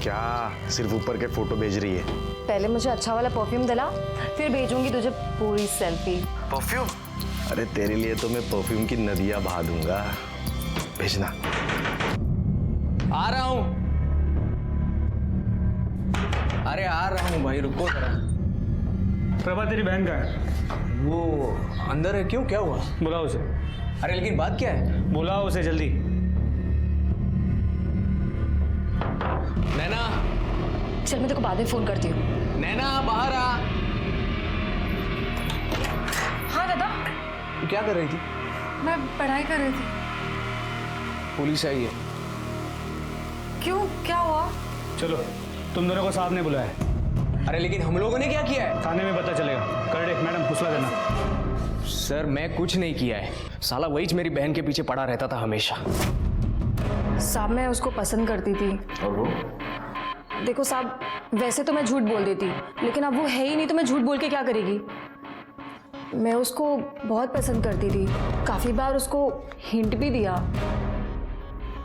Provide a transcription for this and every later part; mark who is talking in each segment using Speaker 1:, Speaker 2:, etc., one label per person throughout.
Speaker 1: क्या सिर्फ ऊपर के फोटो भेज रही है?
Speaker 2: पहले मुझे अच्छा वाला परफ्यूम दिला, फिर भेजूंगी तुझे पूरी सेल्फी।
Speaker 1: परफ्यूम? अरे तेरे लिए तो मैं परफ्यूम की नदियां बहा दूंगा। भेजना।
Speaker 3: आ रहा हूं। अरे आ रहा हूं भाई, रुको जरा।
Speaker 4: प्रभा तेरी बहन का है।
Speaker 3: वो अंदर है, क्यों, क्या हुआ?
Speaker 4: बुलाओ उसे।
Speaker 3: अरे लेकिन बात क्या है?
Speaker 4: बुलाओ उसे जल्दी।
Speaker 3: नैना,
Speaker 2: चल मैं तेरे को बाद में फोन करती हूँ।
Speaker 3: नैना बाहर आ।
Speaker 2: हाँ दादा।
Speaker 3: तू क्या कर रही थी?
Speaker 2: मैं पढ़ाई कर रही थी।
Speaker 3: पुलिस आई है।
Speaker 2: क्यों, क्या हुआ?
Speaker 4: चलो, तुम दोनों को साहब ने बुलाया।
Speaker 3: अरे लेकिन हम लोगों ने क्या किया है?
Speaker 4: थाने में पता चलेगा। करडे मैडम फुसला देना।
Speaker 3: सर मैं कुछ नहीं किया है, साला वही मेरी बहन के पीछे पड़ा रहता था हमेशा।
Speaker 2: साहब मैं उसको पसंद करती थी।
Speaker 3: और वो?
Speaker 2: देखो साहब, वैसे तो मैं झूठ बोल देती, लेकिन अब वो है ही नहीं तो मैं झूठ बोल के क्या करेगी। मैं उसको बहुत पसंद करती थी, काफ़ी बार उसको हिंट भी दिया,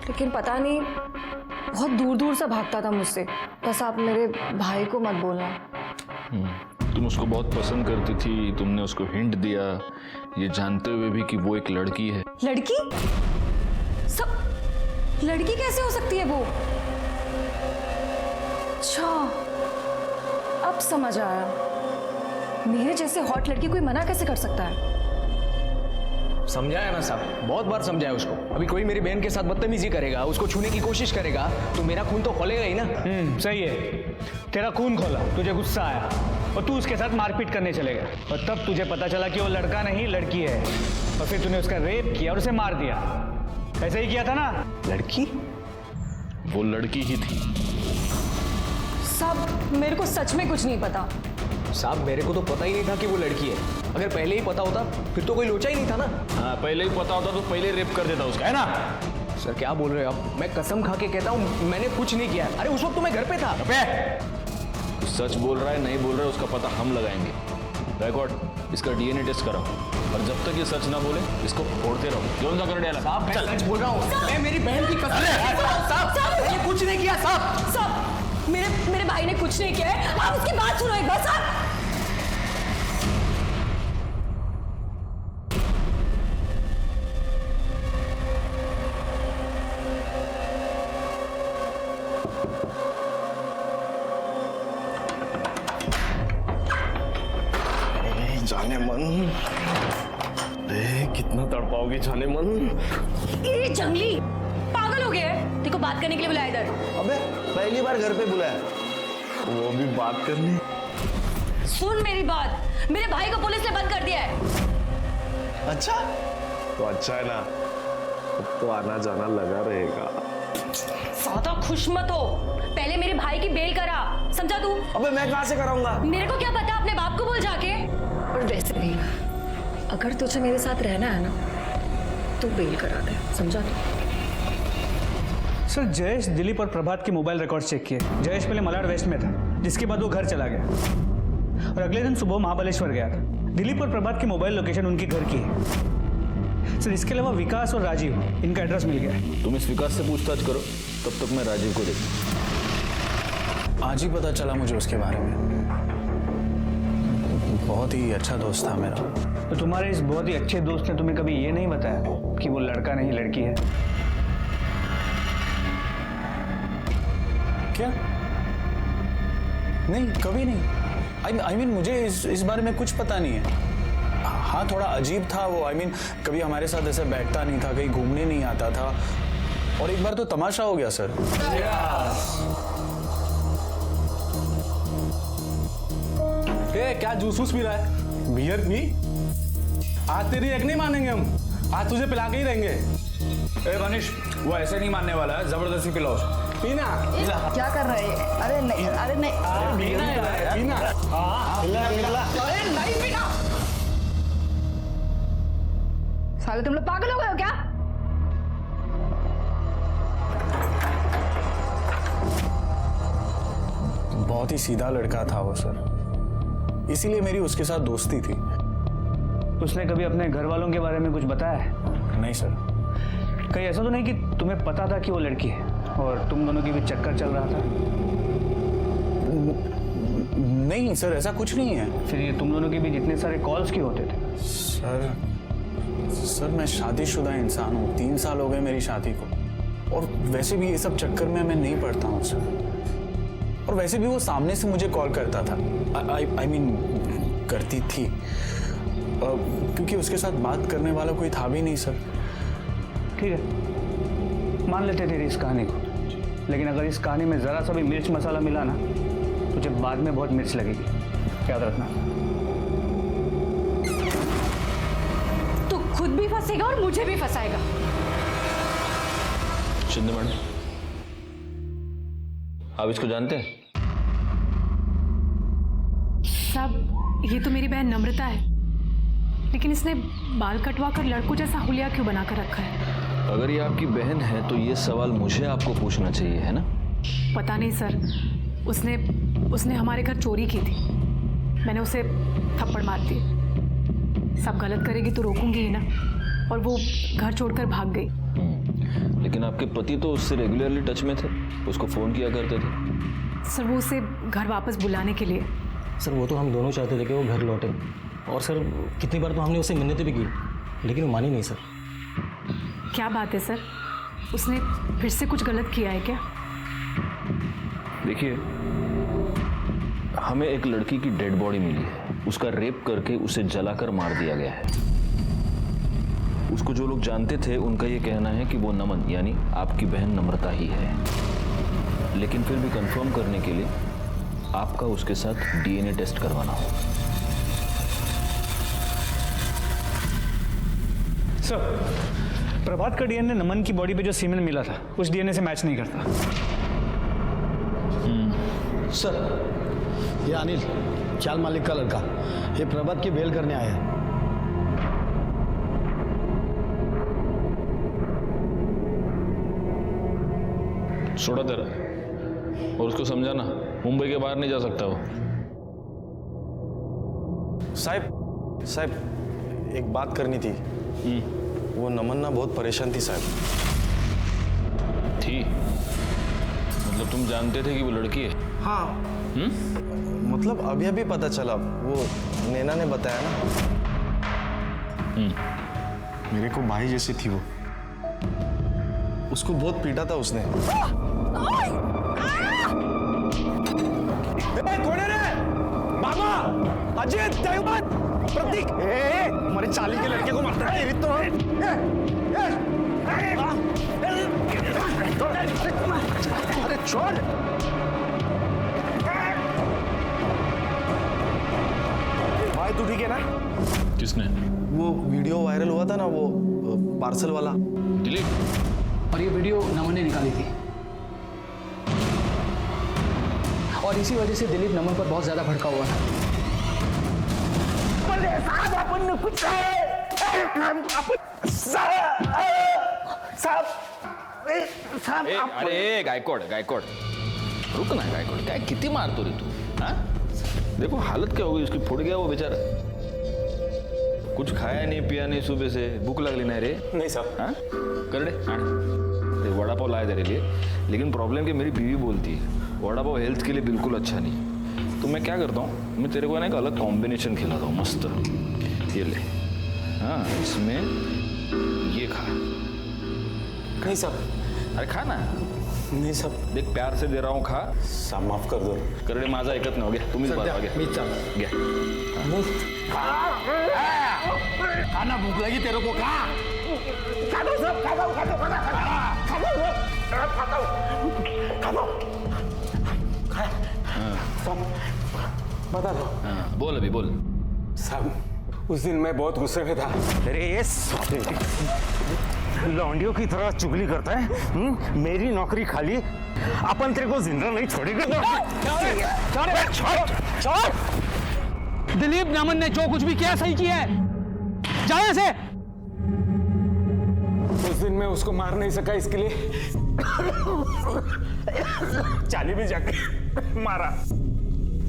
Speaker 2: लेकिन पता नहीं बहुत दूर दूर से भागता था मुझसे। बस आप मेरे भाई को मत बोलना।
Speaker 5: तुम उसको बहुत पसंद करती थी, तुमने उसको हिंट दिया, ये जानते हुए भी कि वो एक लड़की है।
Speaker 2: लड़की? सब लड़की कैसे हो सकती है वो? अच्छा, अब समझ आया। मेरे जैसे हॉट लड़की कोई मना कैसे कर सकता है?
Speaker 3: समझाया ना साहब, बहुत बार समझाया उसको। अभी कोई मेरी बहन के साथ बदतमीजी करेगा, उसको छूने की कोशिश करेगा तो मेरा खून तो खोलेगा ही ना।
Speaker 4: सही है। तेरा खून खोला, तुझे गुस्सा आया और तू उसके साथ मारपीट करने चले गया, और तब तुझे पता चला कि वो लड़का नहीं लड़की है, और फिर तूने उसका रेप किया और उसे मार दिया। ऐसे ही किया था ना?
Speaker 3: लड़की?
Speaker 5: वो लड़की ही थी।
Speaker 2: साहब मेरे को सच में कुछ नहीं पता।
Speaker 3: साहब मेरे को तो पता ही नहीं था कि वो लड़की है। अगर पहले ही पता होता फिर तो कोई लोचा ही नहीं था ना।
Speaker 5: हाँ, पहले ही पता होता तो पहले रेप कर देता उसका, है ना?
Speaker 3: सर क्या बोल रहे हो आप? मैं कसम खा के कहता हूँ मैंने कुछ नहीं किया। अरे उस वक्त तो मैं घर पे था।
Speaker 5: तो सच बोल रहा है नहीं बोल रहा है उसका पता हम लगाएंगे। रिकॉर्ड, इसका डीएनए टेस्ट कराओ, और जब तक ये सच ना बोले इसको फोड़ते रहो। कौन सा कर डाला?
Speaker 3: साहब मैं सच बोल रहा हूँ, मैं मेरी बहन की कसम। साहब ये कुछ नहीं किया साहब।
Speaker 2: साहब मेरे भाई ने कुछ नहीं किया है, आप उसकी बात सुनो एक बार। साहब
Speaker 1: जाने मन, कितना तड़पाओगी जाने मन।
Speaker 2: ये जंगली पागल हो गया है, देखो बात करने के लिए बुलाया इधर।
Speaker 1: अबे पहली बार घर पे बुलाया, वो भी बात करने।
Speaker 2: सुन मेरी बात, मेरे भाई को पुलिस ने बंद कर दिया है।
Speaker 1: अच्छा तो अच्छा है ना, अब तो आना जाना लगा रहेगा।
Speaker 2: ज्यादा खुश मत हो, पहले मेरे भाई की बेल करा, समझा तू?
Speaker 1: अबे मैं कहाँ से कराऊंगा?
Speaker 2: मेरे को क्या पता, अपने बाप को बोल जाके। और वैसे भी अगर तुझे मेरे साथ रहना है ना तो बेल करा दे, समझा तू?
Speaker 4: सर जयेश दिलीप और प्रभात के मोबाइल रिकॉर्ड्स चेक किए। जयेश पहले मलाड वेस्ट में था, जिसके बाद वो घर चला गया, और अगले दिन सुबह महाबलेश्वर गया था। दिलीप और प्रभात की मोबाइल लोकेशन उनकी घर की है। सर इसके अलावा विकास और राजीव, इनका एड्रेस मिल गया है।
Speaker 5: तुम इस विकास से पूछताछ करो, तब तक मैं राजीव को देखूं।
Speaker 6: आज ही पता चला मुझे उसके बारे में। बहुत ही अच्छा दोस्त था मेरा।
Speaker 4: तो तुम्हारे इस बहुत ही अच्छे दोस्त ने तुम्हें कभी ये नहीं बताया कि वो लड़का नहीं लड़की है?
Speaker 6: क्या? नहीं, कभी नहीं। आई मीन मुझे इस बारे में कुछ पता नहीं है। हाँ थोड़ा अजीब था वो। आई मीन कभी हमारे साथ ऐसे बैठता नहीं था, कहीं घूमने नहीं आता था, और एक बार तो तमाशा हो गया सर।
Speaker 7: क्या जूस वूस पी रहा है? बियर पी। आज तेरी एक नहीं मानेंगे हम, आज तुझे पिला के ही रहेंगे।
Speaker 5: ए मनीष, वो ऐसे नहीं मानने वाला है, जबरदस्ती पिलाओ।
Speaker 7: पीना।
Speaker 8: क्या कर रहे हैं? अरे नहीं, अरे नहीं,
Speaker 7: पीना है, पीना।
Speaker 8: अरे नहीं पीना। साले तुम लोग पागल हो गए हो क्या?
Speaker 6: बहुत ही सीधा लड़का था वो सर, इसीलिए मेरी उसके साथ दोस्ती थी।
Speaker 4: उसने कभी अपने घर वालों के बारे में कुछ बताया है?
Speaker 6: नहीं सर।
Speaker 4: कहीं ऐसा तो नहीं कि तुम्हें पता था कि वो लड़की है? और तुम दोनों की भी चक्कर चल रहा था।
Speaker 6: नहीं सर, ऐसा कुछ नहीं है।
Speaker 4: फिर ये तुम दोनों के बीच इतने सारे कॉल्स क्यों होते थे?
Speaker 6: सर मैं शादीशुदा इंसान हूँ, 3 साल हो गए मेरी शादी को, और वैसे भी ये सब चक्कर में मैं नहीं पड़ता हूँ सर। और वैसे भी वो सामने से मुझे कॉल करता था, आई मीन करती थी, क्योंकि उसके साथ बात करने वाला कोई था भी नहीं सर।
Speaker 4: ठीक है, मान लेते तेरी इस कहानी को, लेकिन अगर इस कहानी में ज़रा सा भी मिर्च मसाला मिला ना, तुझे बाद में बहुत मिर्च लगेगी, याद रखना।
Speaker 2: तू खुद भी फंसेगा और मुझे भी फंसाएगा।
Speaker 5: शिंदे मैडम, आप इसको जानते हैं?
Speaker 9: साहब, ये तो मेरी बहन नम्रता है, लेकिन इसने बाल कटवा कर लड़कों जैसा हुलिया क्यों बना कर रखा है?
Speaker 5: अगर ये आपकी बहन है तो ये सवाल मुझे आपको पूछना चाहिए, है ना?
Speaker 9: पता नहीं सर, उसने हमारे घर चोरी की थी, मैंने उसे थप्पड़ मार दिए। सब गलत करेगी तो रोकूंगी ही ना, और वो घर छोड़कर भाग गई।
Speaker 5: लेकिन आपके पति तो उससे रेगुलरली टच में थे, उसको फ़ोन किया करते थे।
Speaker 9: सर वो उसे घर वापस बुलाने के लिए।
Speaker 10: सर वो तो हम दोनों चाहते थे कि वो घर लौटे, और सर कितनी बार तो हमने उसे मिन्नतें भी की, लेकिन वो मानी नहीं सर।
Speaker 9: क्या बात है सर, उसने फिर से कुछ गलत किया है क्या?
Speaker 5: देखिए, हमें एक लड़की की डेड बॉडी मिली है, उसका रेप करके उसे जलाकर मार दिया गया है। उसको जो लोग जानते थे उनका ये कहना है कि वो नमन यानी आपकी बहन नम्रता ही है, लेकिन फिर भी कंफर्म करने के लिए आपका उसके साथ डीएनए टेस्ट करवाना होगा।
Speaker 4: सर, प्रभात का डीएनए नमन की बॉडी पे जो सीमेन मिला था उस डीएनए से मैच नहीं करता।
Speaker 10: सर, ये अनिल, चाल मालिक का लड़का, ये प्रभात की बेल करने आया है।
Speaker 5: छोड़ा तेरा, और उसको समझाना मुंबई के बाहर नहीं जा सकता वो।
Speaker 1: साहब एक बात करनी थी। वो नमन ना बहुत परेशान थी साहब।
Speaker 5: थी? मतलब तुम जानते थे कि वो लड़की है?
Speaker 1: हाँ। मतलब अभी पता चला, वो नैना ने बताया ना। मेरे को भाई जैसी थी वो, उसको बहुत पीटा था उसने।
Speaker 3: कौन है रे? मामा, अजय, देवमत, प्रतीक, हमारे चाली के लड़के को मारता है तो। अरे छोड़। भाई तू ठीक है ना?
Speaker 5: किसने?
Speaker 1: वो वीडियो वायरल हुआ था ना, वो पार्सल वाला
Speaker 5: दिलीप।
Speaker 10: और ये वीडियो नमन ने निकाली थी, और इसी वजह से दिलीप नमन पर बहुत ज्यादा भड़का हुआ था।
Speaker 5: अरे गायकवाड, रुक ना गायकवाड, काय किती मारतो रे तू? हाँ, देखो हालत क्या हो गई उसकी, फुट गया वो बेचारा। कुछ खाया नहीं पिया नहीं, सुबह से भूख लगली नहीं रे?
Speaker 7: नहीं साहब।
Speaker 5: हाँ, कर दे वड़ा पाव लाया तेरे लिए, लेकिन प्रॉब्लम कि मेरी बीवी बोलती है वड़ा पाव हेल्थ के लिए बिल्कुल अच्छा नहीं है। तो मैं क्या करता हूँ, मैं तेरे को ना एक अलग कॉम्बिनेशन खिलाता हूँ, मस्त। ये ले, हाँ, इसमें ये खा।
Speaker 6: नहीं साहब।
Speaker 5: अरे खा ना।
Speaker 6: नहीं साहब।
Speaker 5: देख प्यार से दे रहा हूँ, खा।
Speaker 6: साहब माफ कर दो।
Speaker 5: करडे माझा ऐकत नाही हो गया, तुम्हीच बात घ्या.
Speaker 10: खाना भूख लगी तेरे को, खा।
Speaker 7: बता दो।
Speaker 5: बोल अभी बोल.
Speaker 7: साहब उस दिन मैं बहुत गुस्से में था.
Speaker 3: अरे ये लौंडियों की तरह चुगली करता है. मेरी नौकरी खाली, अपन तेरे को जिंदा नहीं छोड़ेगा.
Speaker 4: छोड़। दिलीप नमन ने जो कुछ भी किया सही किया है, जाओ यहाँ से।
Speaker 7: उस दिन मैं उसको मार नहीं सका, इसके लिए चाली में जाके मारा.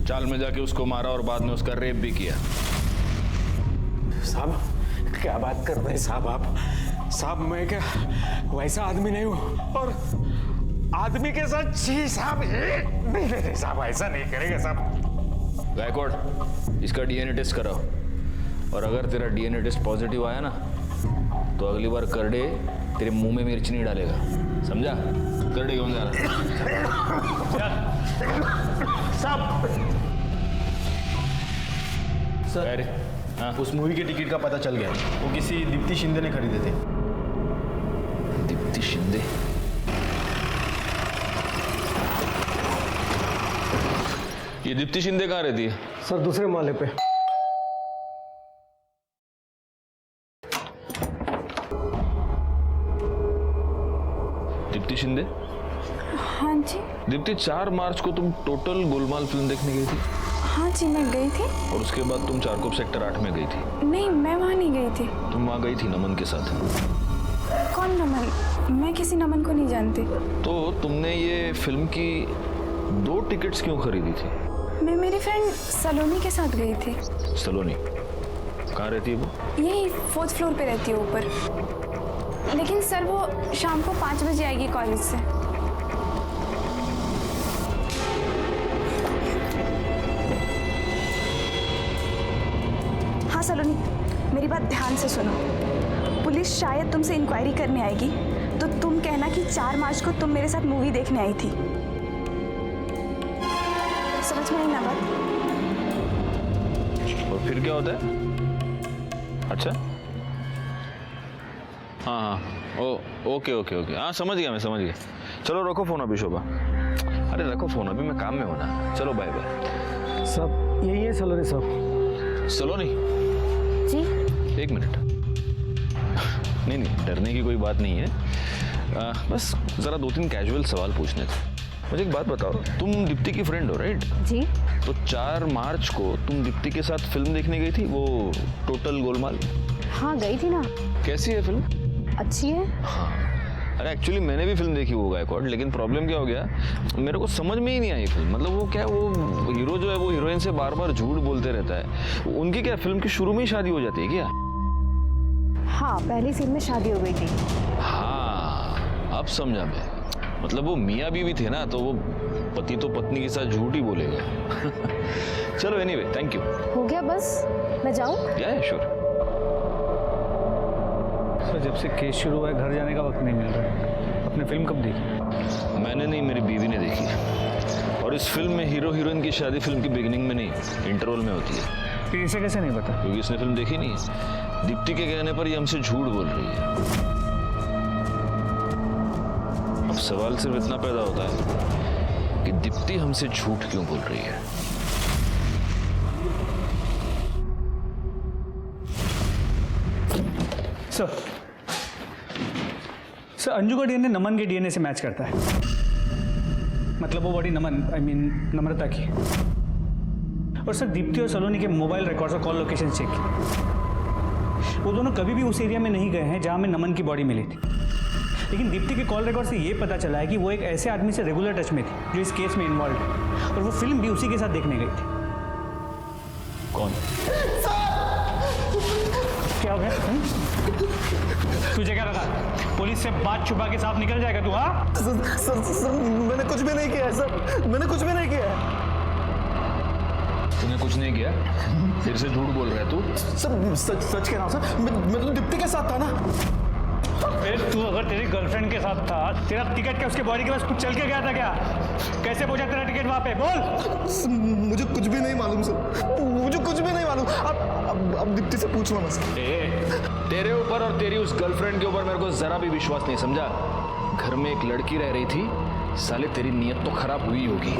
Speaker 5: चाल में जाके उसको मारा और बाद में उसका रेप भी किया.
Speaker 7: साहब क्या बात कर रहे हैं साहब आप? साहब मैं क्या वैसा आदमी नहीं हूँ,
Speaker 11: आदमी के साथ छी साहब, नहीं नहीं साहब, ऐसा नहीं करेगा साहब।
Speaker 5: गायकवाड़, इसका डीएनए टेस्ट कराओ, और अगर तेरा डीएनए टेस्ट पॉजिटिव आया ना तो अगली बार करडे तेरे मुंह में मिर्च नहीं डालेगा, समझा? करडे घेऊन जा
Speaker 11: साहब
Speaker 5: सर। हाँ,
Speaker 1: उस मूवी के टिकट का पता चल गया, वो किसी दीप्ति शिंदे ने खरीदे थे।
Speaker 5: दीप्ति शिंदे? ये दीप्ति शिंदे कहाँ रहती है?
Speaker 10: सर दूसरे माले पे।
Speaker 5: दीप्ति शिंदे?
Speaker 12: हाँ जी।
Speaker 5: दीप्ति, 4 मार्च को तुम टोटल गोलमाल फिल्म देखने गई थी?
Speaker 12: हाँ जी, मैं गई थी।
Speaker 5: और उसके बाद तुम चारकोप सेक्टर 8 में गई थी?
Speaker 12: नहीं, मैं वहाँ नहीं गई थी।
Speaker 5: तुम वहाँ गई थी नमन के साथ?
Speaker 12: कौन नमन? मैं किसी नमन को नहीं जानती।
Speaker 5: तो तुमने ये फिल्म की 2 टिकट्स क्यों खरीदी थी?
Speaker 12: मैं मेरी फ्रेंड सलोनी के साथ गई थी।
Speaker 5: सलोनी कहाँ रहती है वो?
Speaker 12: यही 4th फ्लोर पे रहती है ऊपर। लेकिन सर वो शाम को 5 बजे आएगी कॉलेज से। हाँ सलोनी, मेरी बात ध्यान से सुनो। पुलिस शायद तुमसे इंक्वायरी करने आएगी, तो तुम कहना कि 4 मार्च को तुम मेरे साथ मूवी देखने आई थी। समझ में आई ना बात?
Speaker 5: और फिर क्या होता है? अच्छा, हाँ, ओके ओके ओके, हाँ समझ गया, मैं समझ गया। चलो रखो फोन अभी शोभा। अरे रखो फोन, अभी मैं काम में हूँ ना। चलो बाय बाय।
Speaker 10: सब यही है सलोनी साहब।
Speaker 5: सलोनी
Speaker 12: जी?
Speaker 5: 1 मिनट। नहीं नहीं, डरने की कोई बात नहीं है, बस ज़रा 2-3 कैजुअल सवाल पूछने थे। मुझे एक बात बताओ, तुम दीप्ति की फ्रेंड हो राइट?
Speaker 12: जी।
Speaker 5: तो 4 मार्च को तुम दीप्ति के साथ फिल्म देखने गई थी, वो टोटल गोलमाल?
Speaker 12: हाँ गई थी ना।
Speaker 5: कैसी है फिल्म?
Speaker 12: अच्छी है।
Speaker 5: हाँ, अरे एक्चुअली मैंने भी फिल्म देखी वो गायकवाड़, लेकिन प्रॉब्लम क्या हो गया, मेरे को समझ में ही नहीं आई फिल्म। मतलब वो क्या है, वो हीरो जो है वो हीरोइन से बार बार झूठ बोलते रहता है। उनकी क्या फिल्म की शुरू में ही शादी हो जाती है क्या?
Speaker 12: हाँ, पहली सीन में शादी हो गई थी।
Speaker 5: हाँ, अब समझा मैं। मतलब वो मियाँ बीवी थे ना, तो वो पति तो पत्नी के साथ झूठ ही बोलेगा। चलो एनीवे, थैंक यू।
Speaker 12: हो गया बस, मैं जाऊँ?
Speaker 5: या श्योर।
Speaker 4: सर जब से केस शुरू हुआ है घर जाने का वक्त नहीं मिल रहा है। आपने फिल्म कब देखी?
Speaker 5: मैंने नहीं, मेरी बीवी ने देखी। और इस फिल्म में हीरो हीरोइन की शादी फिल्म की बिगिनिंग में नहीं, इंटरवल में होती है।
Speaker 4: फिर इसे कैसे नहीं पता?
Speaker 5: क्योंकि इसने फिल्म देखी नहीं है। दीप्ति के कहने पर ये हमसे झूठ बोल रही है। अब सवाल सिर्फ इतना पैदा होता है कि दीप्ति हमसे झूठ क्यों बोल रही है।
Speaker 4: सर अंजू का डीएनए नमन के डीएनए से मैच करता है। मतलब वो बॉडी नमन, आई मीन नम्रता की। और सर दीप्ति और सलोनी के मोबाइल रिकॉर्ड्स और कॉल लोकेशन चेक किए। वो दोनों कभी भी उस एरिया में नहीं गए हैं जहां में नमन की बॉडी मिली थी। लेकिन दीप्ति के कॉल रिकॉर्ड से ये पता चला है कि वो एक ऐसे आदमी से रेगुलर टच में थी जो इस केस में इन्वॉल्व है, और वो फिल्म भी उसी के साथ देखने गई थी।
Speaker 5: कौन?
Speaker 4: क्या हो गया? तुझे क्या लगा पुलिस से बात छुपा के साफ निकल जाएगा तू? हाँ
Speaker 1: सर मैंने कुछ भी नहीं किया है सर, मैंने कुछ भी नहीं किया है।
Speaker 5: तूने कुछ नहीं किया? फिर से झूठ बोल रहा है तू?
Speaker 1: सर सच कह रहा हूँ सर, मैं तो दीप्ति के साथ था ना।
Speaker 4: फिर तू अगर तेरी गर्लफ्रेंड के साथ था, तेरा टिकट क्या उसके बॉडी के पास कुछ चल के गया था क्या? कैसे पहुंचा तेरा टिकट वहां पे? बोल।
Speaker 1: मुझे कुछ भी नहीं मालूम सर, मुझे कुछ भी नहीं मालूम। अब दीप्ति से पूछना मत।
Speaker 5: तेरे ऊपर और तेरी उस गर्लफ्रेंड के ऊपर मेरे को जरा भी विश्वास नहीं, समझा? घर में एक लड़की रह रही थी, साले तेरी नीयत तो खराब हुई होगी।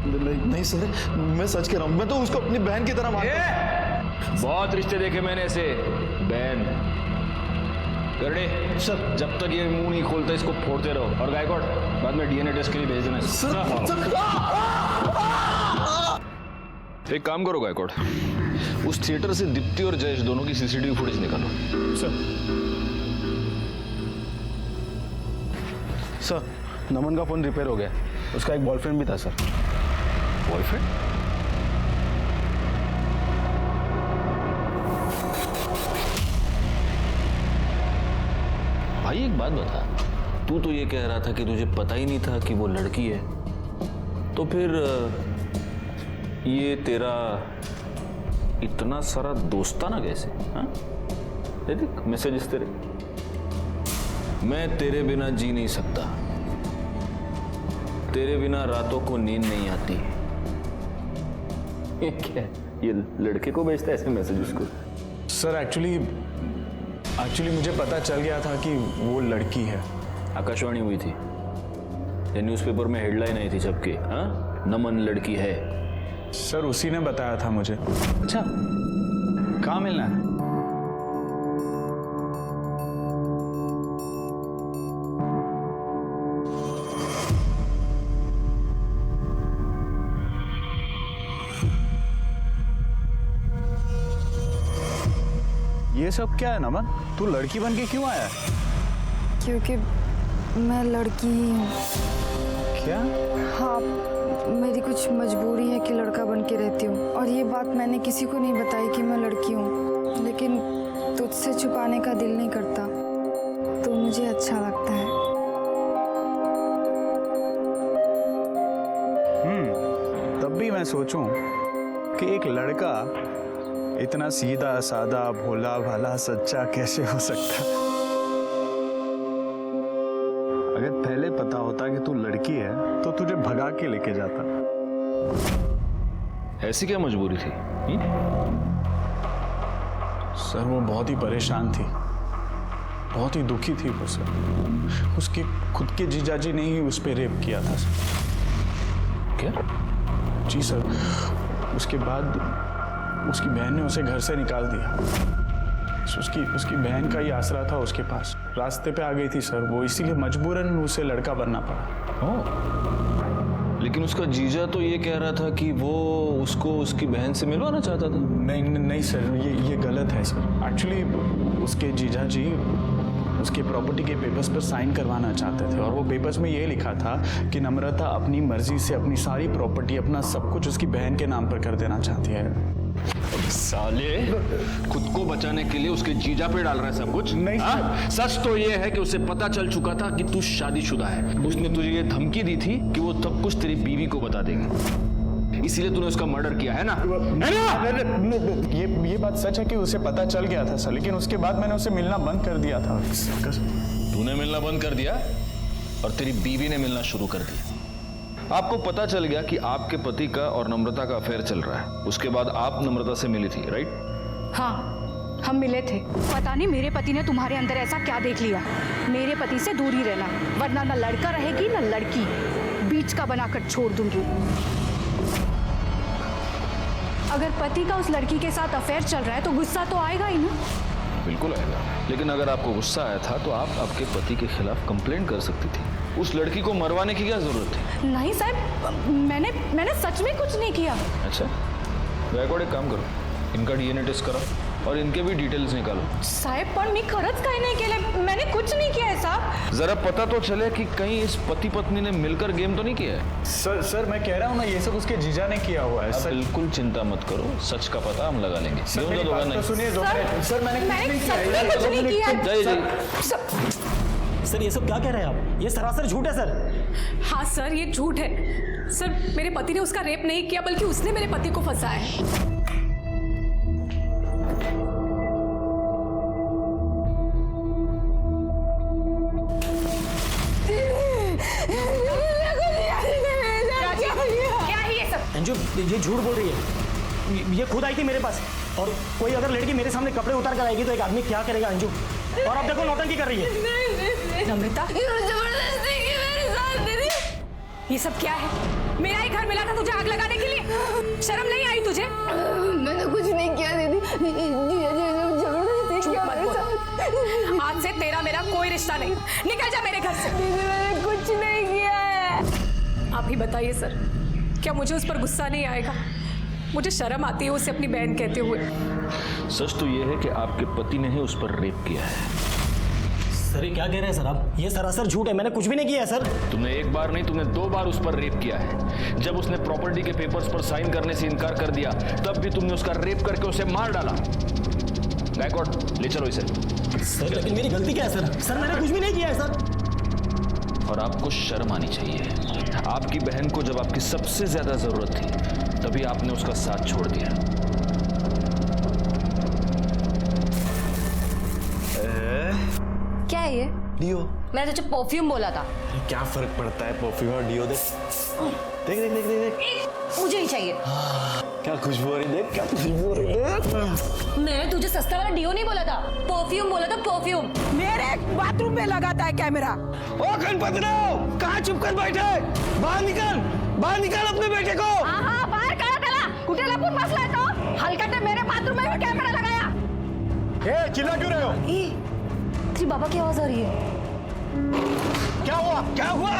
Speaker 1: नहीं सर, मैं सच कह रहा हूँ, मैं तो उसको अपनी बहन की तरह मानता हूं।
Speaker 5: बहुत रिश्ते देखे मैंने ऐसे। बहन करने सर, जब तक ये मुंह नहीं खोलता इसको फोड़ते रहो। और गायकवाड़ बाद में डीएनए टेस्ट के लिए भेज देना। एक काम करो गायकवाड़, उस थिएटर से दीप्ति और जयेश दोनों की सीसीटीवी फुटेज निकालो।
Speaker 1: सर नमन का फोन रिपेयर हो गया, उसका एक बॉयफ्रेंड भी था सर।
Speaker 5: बॉयफ्रेंड? भाई एक बात बता, तू तो ये कह रहा था कि तुझे पता ही नहीं था कि वो लड़की है, तो फिर ये तेरा इतना सारा दोस्ताना कैसे? हाँ, देख मैसेजेस तेरे। मैं तेरे बिना जी नहीं सकता, तेरे बिना रातों को नींद नहीं आती। ये क्या है? ये लड़के को भेजता है ऐसे मैसेजेस को?
Speaker 6: सर एक्चुअली मुझे पता चल गया था कि वो लड़की है।
Speaker 5: आकाशवाणी हुई थी या न्यूज़पेपर में हेडलाइन आई थी छपके, हाँ, नमन लड़की है।
Speaker 6: सर उसी ने बताया था मुझे। अच्छा, कहाँ मिलना है? ये सब क्या है नमन? तू लड़की बन के क्यों आया है?
Speaker 2: क्योंकि मैं लड़की ही हूँ।
Speaker 6: क्या?
Speaker 2: हाँ, मेरी कुछ मजबूरी है कि लड़का बन के रहती हूँ, और ये बात मैंने किसी को नहीं बताई कि मैं लड़की हूँ, लेकिन तुझसे छुपाने का दिल नहीं करता, तो मुझे अच्छा लगता है।
Speaker 6: तब भी मैं सोचूं कि एक लड़का इतना सीधा सादा भोला भाला सच्चा कैसे हो सकता? अगर पहले पता होता कि तू लड़की है तो तुझे भगा के लेके जाता।
Speaker 5: ऐसी क्या मजबूरी थी?
Speaker 6: सर वो बहुत ही परेशान थी, बहुत ही दुखी थी वो सर। उसके खुद के जीजाजी ने ही उस पर रेप किया था सर।
Speaker 5: क्या?
Speaker 6: जी सर, उसके बाद उसकी बहन ने उसे घर से निकाल दिया। उसकी बहन का ही आसरा था उसके पास, रास्ते पे आ गई थी सर वो, इसीलिए मजबूरन उसे लड़का बनना पड़ा।
Speaker 5: ओह, लेकिन उसका जीजा तो ये कह रहा था कि वो उसको उसकी बहन से मिलवाना चाहता था।
Speaker 6: नहीं सर, ये गलत है सर। एक्चुअली उसके जीजा जी उसके प्रॉपर्टी के पेपर्स पर साइन करवाना चाहते थे, और वो पेपर्स में ये लिखा था कि नम्रता अपनी मर्जी से अपनी सारी प्रॉपर्टी, अपना सब कुछ उसकी बहन के नाम पर कर देना चाहती है।
Speaker 5: साले, खुद को बचाने के लिए उसके जीजा पे डाल रहा है सब कुछ।
Speaker 6: नहीं
Speaker 5: सच तो ये है कि उसे पता चल चुका था कि तू शादीशुदा है। उसने तुझे ये धमकी दी थी कि वो सब कुछ तेरी बीवी को बता देगी, इसीलिए तूने उसका मर्डर किया है ना?
Speaker 6: ये बात सच है कि उसे पता चल गया था सर, लेकिन उसके बाद मैंने उसे मिलना बंद कर दिया था।
Speaker 5: तूने मिलना बंद कर दिया और तेरी बीवी ने मिलना शुरू कर दिया। आपको पता चल गया कि आपके पति का और नम्रता का अफेयर चल रहा है। उसके बाद आप नम्रता से मिली थी, राइट?
Speaker 8: हाँ, हम मिले थे। पता नहीं मेरे पति ने तुम्हारे अंदर ऐसा क्या देख लिया। मेरे पति से दूर ही रहना, वरना ना लड़का रहेगी ना लड़की, बीच का बनाकर छोड़ दूंगी। अगर पति का उस लड़की के साथ अफेयर चल रहा है तो गुस्सा तो आएगा ही ना।
Speaker 5: बिल्कुल आएगा, लेकिन अगर आपको गुस्सा आया था तो आप आपके पति के खिलाफ कंप्लेंट कर सकती थी। उस लड़की को मरवाने की क्या जरूरत थी?
Speaker 8: नहीं साहब, मैंने सच में कुछ नहीं किया।
Speaker 5: अच्छा, गायकवाड एक काम करो, इनका डीएनए टेस्ट कराओ और इनके भी डिटेल्स निकालो।
Speaker 8: साहब पण मी खरंच काही नाही केलं, मैंने कुछ नहीं किया है साहब।
Speaker 5: जरा पता तो चले कि कहीं इस पति पत्नी ने मिलकर गेम तो नहीं किया है।
Speaker 6: सर मैं कह रहा हूँ ना, ये सब उसके जीजा ने किया हुआ है।
Speaker 5: बिल्कुल चिंता मत करो, सच का पता हम लगा लेंगे।
Speaker 6: सर सुनिए, सर मैंने
Speaker 8: कुछ नहीं किया।
Speaker 10: सर ये सब क्या कह रहे हैं आप? ये सरासर झूठ है सर।
Speaker 9: हाँ सर, ये झूठ है सर। मेरे पति ने उसका रेप नहीं किया, बल्कि उसने मेरे पति को फंसाया है। क्या है ये सब?
Speaker 10: अंजू, ये झूठ बोल रही है। ये खुद आई थी मेरे पास, और कोई अगर लड़की मेरे सामने कपड़े उतार कर आएगी तो एक आदमी क्या करेगा अंजू? और अब देखो नौटंकी कर रही है।
Speaker 9: नम्रता, जबरदस्ती की मेरे साथ दीदी। ये सब क्या है? मेरा ही घर मिला था तुझे आग लगाने के लिए, शर्म नहीं आई तुझे?
Speaker 2: मैंने कुछ नहीं किया दीदी, जबरदस्ती किया मेरे साथ।
Speaker 9: आज से तेरा मेरा कोई रिश्ता नहीं, निकल जा मेरे घर से।
Speaker 2: दीदी मैंने कुछ नहीं किया है।
Speaker 9: आप ही बताइए सर, क्या मुझे उस पर गुस्सा नहीं आएगा? मुझे शर्म आती है उसे अपनी बहन कहते हुए।
Speaker 5: सच तो ये है कि आपके पति ने ही उस पर रेप किया है।
Speaker 10: सर ये क्या कह रहे हैं सर आप? ये सरासर झूठ है, मैंने कुछ भी नहीं किया है सर।
Speaker 5: तुमने एक बार नहीं, तुमने 2 बार उस पर रेप किया है। जब उसने प्रॉपर्टी के पेपर्स पर साइन करने से इनकार कर दिया, तब भी तुमने उसका रेप करके उसे मार डाला। गायकवाड, ले चलो इसे।
Speaker 10: सर लेकिन मेरी गलती क्या है सर? सर मैंने कुछ भी नहीं किया है सर।
Speaker 5: और आपको शर्म आनी चाहिए। आपकी बहन को जब आपकी सबसे ज्यादा जरूरत थी तभी आपने उसका साथ छोड़ दिया।
Speaker 2: क्या है ये?
Speaker 1: डियो।
Speaker 2: मैंने तुझे परफ्यूम बोला था।
Speaker 1: क्या फर्क पड़ता है परफ्यूम और डियो? देख देख देख देख देख, देख।
Speaker 2: मुझे ही चाहिए।
Speaker 1: क्या खुशबू हो रही, देख क्या खुशबू हो रही है।
Speaker 2: मैंने तुझे सस्ता वाला डियो नहीं बोला था, परफ्यूम बोला था, परफ्यूम।
Speaker 13: मेरे बाथरूम में लगाता है कैमरा।
Speaker 10: ओ गणपतराव, कहाँ चुप कर बैठे? बाहर निकाल अपने बेटे को।
Speaker 8: हाँ बाहर करा त्याला कुठे लपून बसलाय तो? हलकटे मेरे बाथरूम में भी कैमरा लगाया।
Speaker 10: ए, चिल्ला क्यों रहे हो?
Speaker 2: तेरी बाबा की आवाज आ रही है।
Speaker 10: क्या हुआ?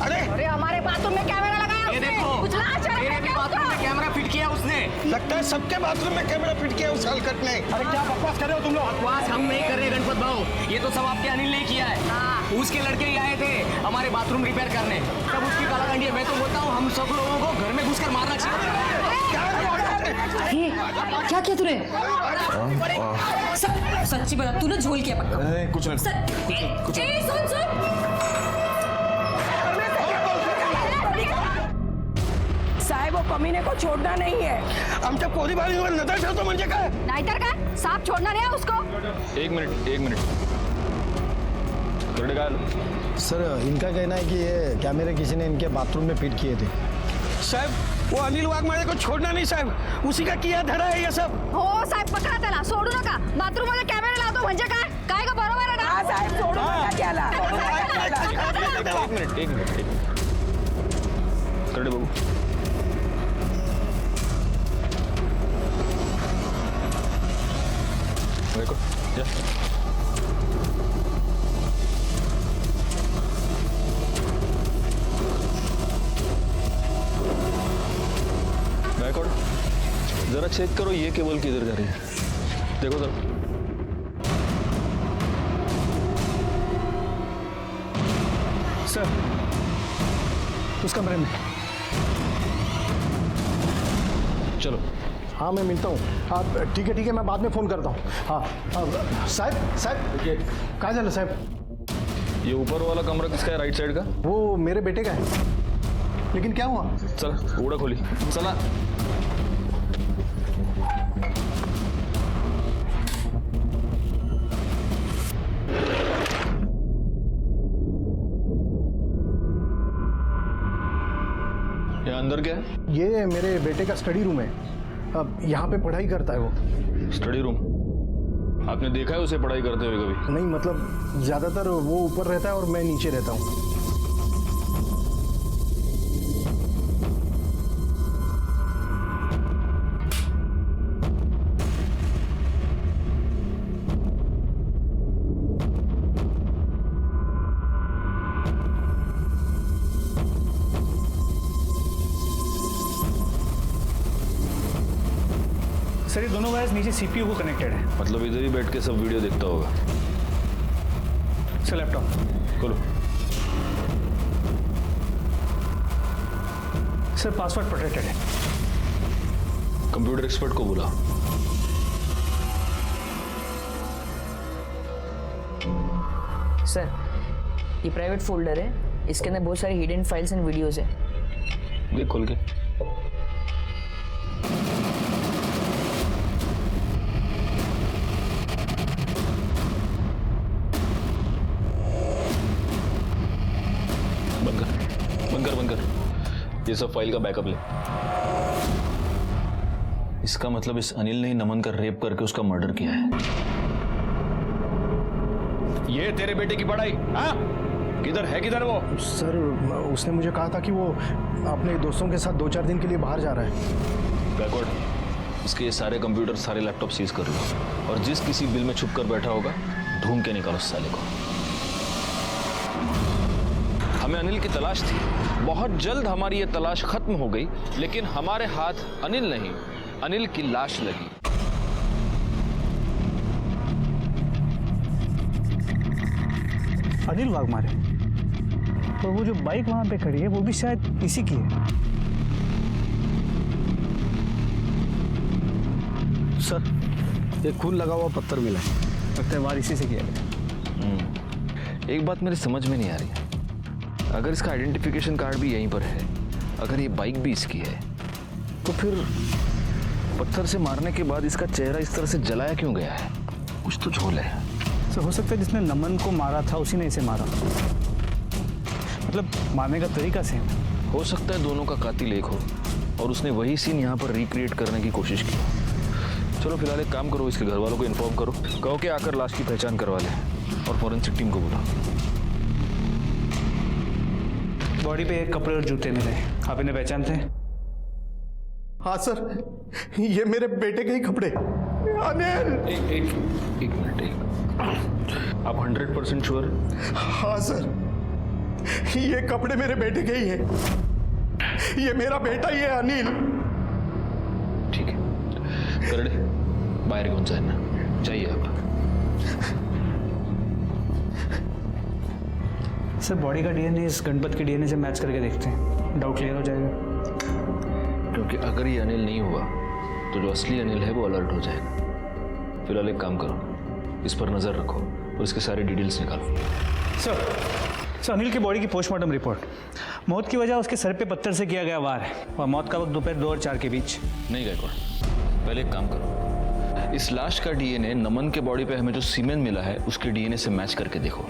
Speaker 8: अरे हमारे बाथरूम में कैमरा लगाया
Speaker 3: ये
Speaker 8: उसने।
Speaker 3: देखो,
Speaker 8: कुछ लाज शर्म
Speaker 3: मेरे
Speaker 8: है
Speaker 3: भी
Speaker 8: क्या
Speaker 3: बाथरूम में
Speaker 8: उसको?
Speaker 3: कैमरा फिट किया उसने।
Speaker 10: लगता है सबके बाथरूम में कैमरा फिट किया उस हलकट ने। अरे क्या बकवास कर रहे हो तुम लोग?
Speaker 3: बकवास हम नहीं कर रहे गणपत भाऊ, ये तो सब आपके अनिल ने किया है। उसके लड़के ही आए थे हमारे बाथरूम रिपेयर करने, तब उसकी कालागंडी है। मैं तो बोलता हूँ हम सब लोगों को घर में घुसकर मारना चाहिए।
Speaker 2: ये क्या किया तूने? सच्ची बता, तूने झोल किया पक्का?
Speaker 1: कुछ नहीं।
Speaker 2: सुन
Speaker 13: साहेब वो कमीने को छोड़ना नहीं है।
Speaker 10: आमच्या पोरी बाळींवर नजर ठेवतो म्हणजे काय?
Speaker 8: नाहीतर काय सांप छोड़ना नहीं है उसको।
Speaker 5: एक मिनट करड़े का
Speaker 14: सर इनका कहना है कि ये कैमरे किसी ने इनके बाथरूम में फिट किए थे।
Speaker 10: साहेब वो अनिल वाघमारे को छोड़ना नहीं साहेब, उसी का किया धरा है ये सब।
Speaker 8: हो साहेब पकडा त्याला, सोडू नका। बाथरूम मध्ये कॅमेरा लावतो म्हणजे काय का बरोबर आहे ना?
Speaker 13: हाँ साहेब सोडू नका त्याला।
Speaker 5: एक मिनट करड़े बाबू, देखो जा। बैकवर्ड जरा चेक करो ये केबल किधर जा रही है, देखो जरा।
Speaker 4: सर उस कमरे में।
Speaker 5: चलो।
Speaker 14: हाँ मैं मिलता हूँ। आप ठीक है मैं बाद में फ़ोन करता हूँ। हाँ साहब कहाँ जाना साहब?
Speaker 5: ये ऊपर वाला कमरा किसका है, राइट साइड का?
Speaker 14: वो मेरे बेटे का है। लेकिन क्या हुआ?
Speaker 5: चला उड़ा खोली, चला। ये अंदर क्या है?
Speaker 14: ये मेरे बेटे का स्टडी रूम है। अब यहाँ पे पढ़ाई करता है वो।
Speaker 5: Study room? आपने देखा है उसे पढ़ाई करते हुए कभी?
Speaker 14: नहीं मतलब ज़्यादातर वो ऊपर रहता है और मैं नीचे रहता हूँ।
Speaker 4: सर ये दोनों वायर्स नीचे सीपीयू को कनेक्टेड है।
Speaker 5: मतलब इधर ही बैठ के सब वीडियो देखता होगा।
Speaker 4: सर लैपटॉप
Speaker 5: खोलो।
Speaker 4: सर पासवर्ड प्रोटेक्टेड है।
Speaker 5: कंप्यूटर एक्सपर्ट को बुला।
Speaker 15: सर ये प्राइवेट फोल्डर है, इसके अंदर बहुत सारी हिडन फाइल्स एंड वीडियोस है।
Speaker 5: देख खोल के। बंद कर। ये सब फाइल का बैकअप ले। इसका मतलब इस अनिल ने नमन का रेप करके उसका मर्डर किया है। ये तेरे बेटे की पढ़ाई? हाँ किधर वो?
Speaker 14: सर उसने मुझे कहा था कि वो अपने दोस्तों के साथ 2-4 दिन के लिए बाहर जा रहा है।
Speaker 5: बैकवर्ड इसके ये सारे कंप्यूटर सारे लैपटॉप सीज कर लो और जिस किसी बिल में छुप कर बैठा होगा ढूंढ के निकालो उस साले को। हमें अनिल की तलाश थी, बहुत जल्द हमारी ये तलाश खत्म हो गई, लेकिन हमारे हाथ अनिल नहीं अनिल की लाश लगी।
Speaker 4: अनिल वाघमारे? तो वो जो बाइक वहां पे खड़ी है वो भी शायद इसी की है।
Speaker 14: सर एक खून लगा हुआ पत्थर मिला है,
Speaker 4: लगता है वार इसी से किया गया।
Speaker 5: एक बात मेरी समझ में नहीं आ रही है, अगर इसका आइडेंटिफिकेशन कार्ड भी यहीं पर है, अगर ये बाइक भी इसकी है, तो फिर पत्थर से मारने के बाद इसका चेहरा इस तरह से जलाया क्यों गया है? कुछ तो झोल है।
Speaker 4: सर हो सकता है जिसने नमन को मारा था उसी ने इसे मारा, मतलब मारने का तरीका सेम।
Speaker 5: हो सकता है दोनों का कातिल एक हो और उसने वही सीन यहाँ पर रिक्रिएट करने की कोशिश की। चलो फिलहाल एक काम करो, इसके घर वालों को इन्फॉर्म करो, कहो कि आकर लाश की पहचान करवा ले और फॉरेंसिक टीम को बुलाओ।
Speaker 4: बॉडी पे एक कपड़े और जूते मिले, आप इन्हें पहचानते हैं?
Speaker 14: हाँ सर, ये मेरे बेटे के ही कपड़े। अनिल!
Speaker 5: एक मिनट, आप 100% श्योर?
Speaker 14: हाँ सर, ये कपड़े मेरे बेटे के ही है। ये मेरा बेटा ही है अनिल।
Speaker 5: ठीक है, करड़े बाहर कौन जाना चाहिए आप?
Speaker 4: सर बॉडी का डीएनए इस गणपत के डीएनए से मैच करके देखते हैं, डाउट क्लियर हो जाएगा।
Speaker 5: क्योंकि अगर ये अनिल नहीं हुआ तो जो असली अनिल है वो अलर्ट हो जाएगा। फिलहाल एक काम करो, इस पर नज़र रखो और इसके सारे डिटेल्स निकालो।
Speaker 4: सर अनिल की बॉडी की पोस्टमार्टम रिपोर्ट, मौत की वजह उसके सर पे पत्थर से किया गया वार है और मौत का वक्त दोपहर 2 और 4 के बीच।
Speaker 5: नहीं गायकवाड़, पहले एक काम करो, इस लाश का डीएनए नमन के बॉडी पे हमें जो सीमेंट मिला है उसके डीएनए से मैच करके देखो।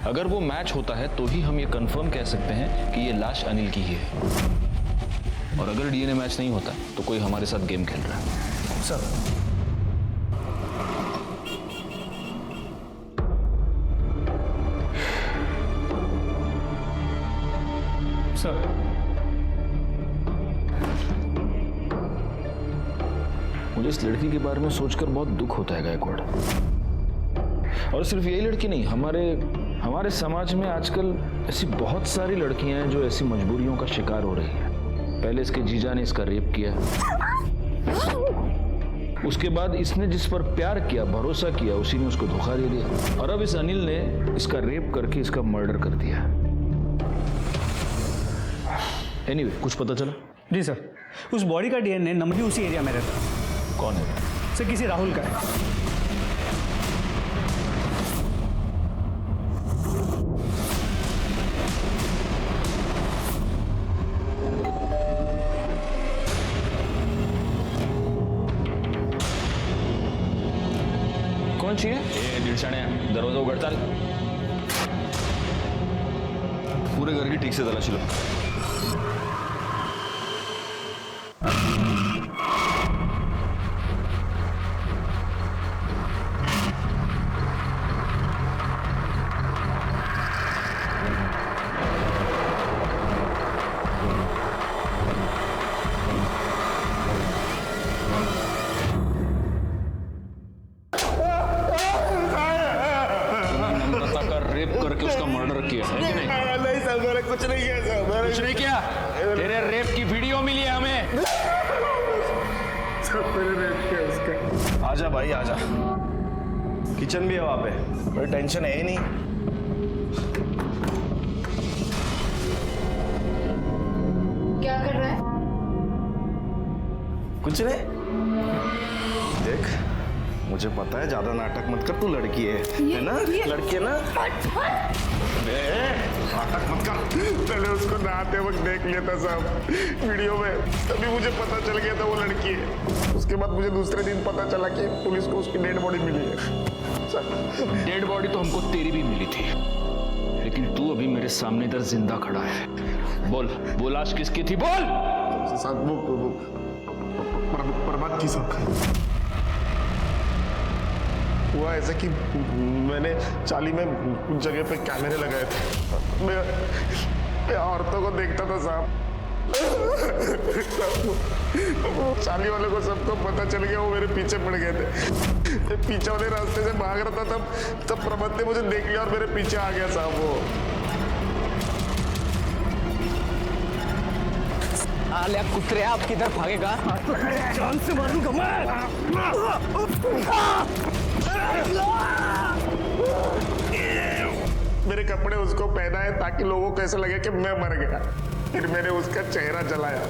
Speaker 5: अगर वो मैच होता है तो ही हम ये कंफर्म कह सकते हैं कि ये लाश अनिल की ही है, और अगर डीएनए मैच नहीं होता तो कोई हमारे साथ गेम खेल रहा है।
Speaker 4: सर
Speaker 5: मुझे इस लड़की के बारे में सोचकर बहुत दुख होता है गायकवाड़। और सिर्फ यही लड़की नहीं, हमारे समाज में आजकल ऐसी बहुत सारी लड़कियां हैं जो ऐसी मजबूरियों का शिकार हो रही हैं। पहले इसके जीजा ने इसका रेप किया, उसके बाद इसने जिस पर प्यार किया, भरोसा किया, उसी ने उसको धोखा दे दिया, और अब इस अनिल ने इसका रेप करके इसका मर्डर कर दिया। एनीवे, कुछ पता चला?
Speaker 4: जी सर, उस बॉडी का डीएनए नंबर भी उसी एरिया में रहता।
Speaker 5: कौन है?
Speaker 4: सर किसी राहुल का है।
Speaker 5: कौन चाहिए? ए दिलशाने, दरवाजा उघडता, पूरे घर की ठीक से तलाशी लो। रेप करके उसका मर्डर किया है कि नहीं?
Speaker 11: नहीं सर, मैंने कुछ नहीं किया सर।
Speaker 5: कुछ नहीं किया? तेरे रेप की वीडियो मिली है हमें।
Speaker 11: सब मैंने रेप किया उसका।
Speaker 1: आजा भाई आजा, किचन भी है वहां पे, कोई टेंशन है ही नहीं।
Speaker 2: क्या कर रहा है?
Speaker 1: कुछ नहीं, देख मुझे पता है, ज्यादा नाटक मत कर, तू लड़की है ना? लड़की है ना?
Speaker 11: नाटक मत कर। पहले उसको नहाते वक्त देख लिया था साहब वीडियो में, तभी मुझे पता चल गया था वो लड़की है। उसके बाद मुझे दूसरे दिन पता चला कि पुलिस को उसकी डेड बॉडी मिली है सर।
Speaker 5: डेड बॉडी तो हमको तेरी भी मिली थी, लेकिन तू अभी मेरे सामने इधर जिंदा खड़ा है। बोल लाश किसकी थी? बोल।
Speaker 11: साहब वो प्रभात की साहब। हुआ ऐसा कि मैंने चाली में कुछ जगह पे कैमरे लगाए थे, मैं औरतों को देखता था साहब। चाली वाले को सबको पता चल गया, वो मेरे पीछे पड़ गए थे। पीछे वाले रास्ते से भाग रहा था, तब प्रभात ने मुझे देख लिया और मेरे पीछे आ गया साहब वो।
Speaker 3: आलिया कुतरे, आप किधर भागेगा?
Speaker 10: जान से मारूंगा मैं।
Speaker 11: मेरे कपड़े उसको पहनाए ताकि लोगों को ऐसा लगे कि मैं मर गया, फिर मैंने उसका चेहरा जलाया।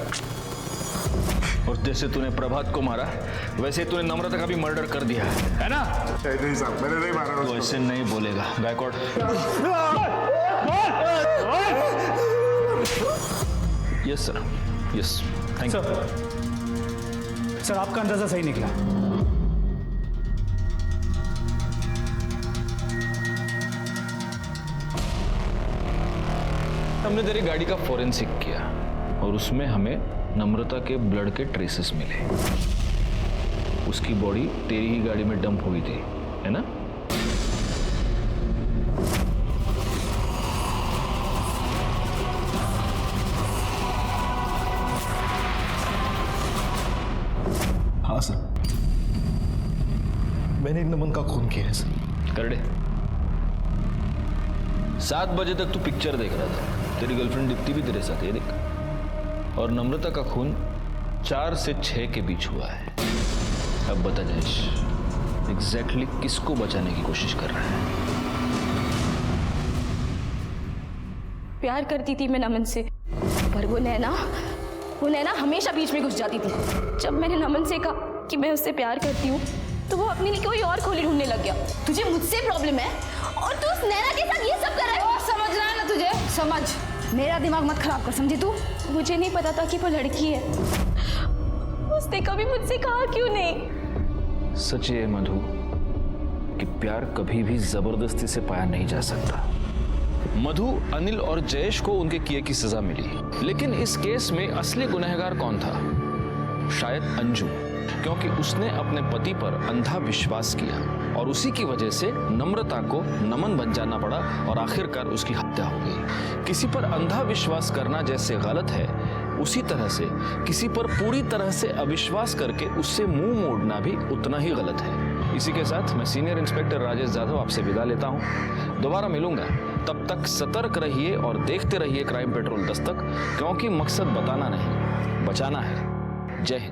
Speaker 5: और जैसे तूने प्रभात को मारा वैसे तूने नम्रता का भी मर्डर कर दिया है ना?
Speaker 11: नहीं साहब, मैंने नहीं मारा
Speaker 5: तो
Speaker 11: उसको।
Speaker 5: ऐसे नहीं बोलेगा Gaikwad. Yes sir, yes, thank you.
Speaker 4: Sir आपका अंदाजा सही निकला।
Speaker 5: हमने तेरी गाड़ी का फोरेंसिक किया और उसमें हमें नम्रता के ब्लड के ट्रेसेस मिले। उसकी बॉडी तेरी ही गाड़ी में डंप हुई थी, है ना?
Speaker 14: हाँ सर, मैंने नमन का खून किया है सर।
Speaker 5: कर दे। 7 बजे तक तू पिक्चर देख रहा था, तेरी गर्लफ्रेंड दीप्ति भी तेरे साथ, ये देख। और नम्रता का खून 4 से 6 के बीच हुआ है। अब बता जयेश, एग्जैक्टली किसको बचाने की कोशिश कर रहा है?
Speaker 8: प्यार करती थी मैं नमन से, पर वो नैना हमेशा बीच में घुस जाती थी। जब मैंने नमन से कहा कि मैं उससे प्यार करती हूँ तो वो अपने लिए कोई और खोली ढूंढने लग गया। तुझे मुझसे प्रॉब्लम है और तू उस नैना के साथ ये सब कर रहा है। समझ रहा है ना तुझे? समझ, मेरा दिमाग मत खराब कर, समझी तू? मुझे नहीं पता था कि वो लड़की है। उसने कभी मुझसे कहा क्यों नहीं?
Speaker 5: सच ये मधु कि प्यार कभी भी जबरदस्ती से पाया नहीं जा सकता। मधु, अनिल और जयेश को उनके किए की सजा मिली, लेकिन इस केस में असली गुनहगार कौन था? शायद अंजू, क्योंकि उसने अपने पति पर अंधा विश्वास किया और उसी की वजह से नम्रता को नमन बन जाना पड़ा और आखिरकार उसकी हत्या हो गई। किसी पर अंधा विश्वास करना जैसे गलत है, उसी तरह से किसी पर पूरी तरह से अविश्वास करके उससे मुंह मोड़ना भी उतना ही गलत है। इसी के साथ मैं सीनियर इंस्पेक्टर राजेश यादव आपसे विदा लेता हूं। दोबारा मिलूंगा, तब तक सतर्क रहिए और देखते रहिए क्राइम पेट्रोल दस्तक, क्योंकि मकसद बताना नहीं, बचाना है। जय हिंद।